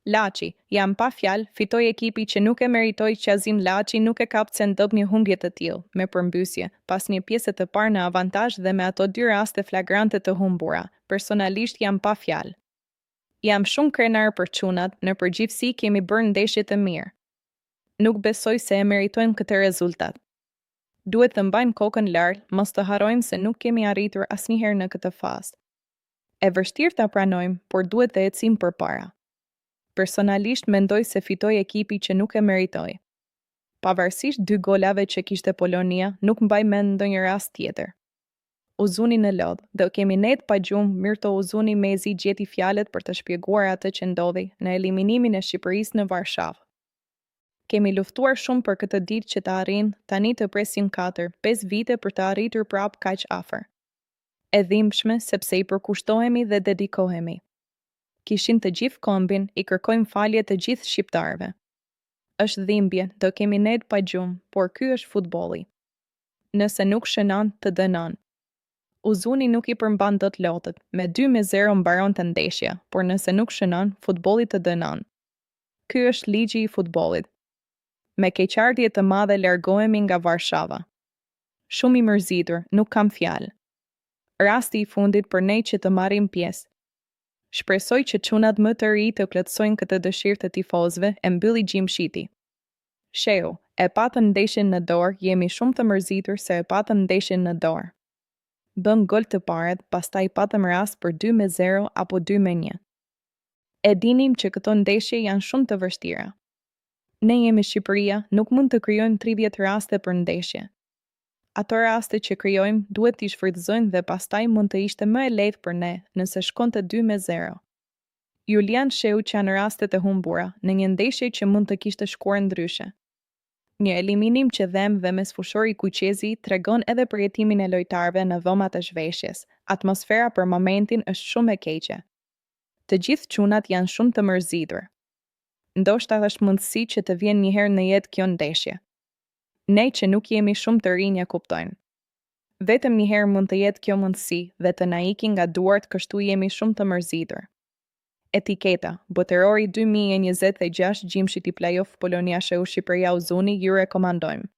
Laçi, jam pa fjalë, fitoi ekipi që nuk e meritoi qazim. Laçi nuk e kapse ndonjë humbje të tillë, me përmbysje, pas një pjese të parë në avantazh dhe me ato 2 raste flagrante të humbura. Personalisht jam pa fjalë. Jam shumë krenar për çunat, në përgjithësi kemi bërë ndeshje të mirë. Nuk besoj se e meritojmë këtë rezultat. Duhet të mbajmë kokën lart, mos të harrojmë se nuk kemi arritur asnjëherë në këtë fazë. E vështirë ta pranojmë, por duhet të ecim përpara. Personalisht mendoj se fitoi ekipi që nuk e meritoi. Pavarësisht 2 golave që kishte Polonia, nuk mbaj mend ndonjë rast tjetër. Uzuni në lodh, dhe kemi net pa gjumë. Mirto Uzuni Mezi gjeti fjalët për të shpjeguar atë që ndodhi në eliminimin e Shqipërisë në Varshavë. Kemi luftuar shumë për këtë ditë që të arrijnë, tani të presim 4-5 vite për të arritur prapë kaq afër. E dhimbshme sepse i përkushtohemi dhe dedikohemi. Kishin të gjithë kombin, i kërkojmë falje të gjithë shqiptarëve. Është dhimbje, do kemi net pa gjumë, por ky është futbolli. Nëse nuk shënon, të dënon. Uzuni nuk i përmban dot lotët, me 2-0 mbaron të ndeshja, por nëse nuk shënon, futbolli të dënon. Ky është ligji i futbollit. Me keqardhje të madhe largohemi nga Varshava. Shumë i mërzitur, nuk kam fjalë. Rasti i fundit për ne që të marrim pjesë. Shpresoj që çunat më të ri të plotësojnë këtë dëshirë të tifozëve, e mbylli Gjimshiti. Sheu, e patëm ndeshjen në dorë, jemi shumë të mërzitur se e patëm ndeshjen në dorë. Bëm gol të parët, pastaj patëm rast për 2-0 apo 2-1. E dinim që këto ndeshje janë shumë të vështira. Ne jemi Shqipëria, nuk mund të krijojmë 30 raste për ndeshje. Ato raste që krijojmë duhet t'i shfrytëzojmë dhe pastaj mund të ishte më e lehtë për ne nëse shkonte 2-0. Julian Sheu që në rastet e humbura, në një ndeshje që mund të kishte shkuar ndryshe. Një eliminim që dhem dhe me sfushori Kuqezi tregon edhe përjetimin e lojtarëve në dhomat e zhveshjes. Atmosfera për momentin është shumë e keqe. Të gjithë çunat janë shumë të mërzitur. Ndoshta është mundësi që të vjen një herë në jetë kjo ndeshje. Ne që nuk jemi shumë të rinj e kuptojnë. Vetëm një herë mund të jetë kjo mundësi dhe të na iki nga duart, kështu jemi shumë të mërzitur. Etiketa, botërori 2026 Gjimshiti Playoff Polonia Sheu Shqipëria Uzuni, ju rekomandojmë.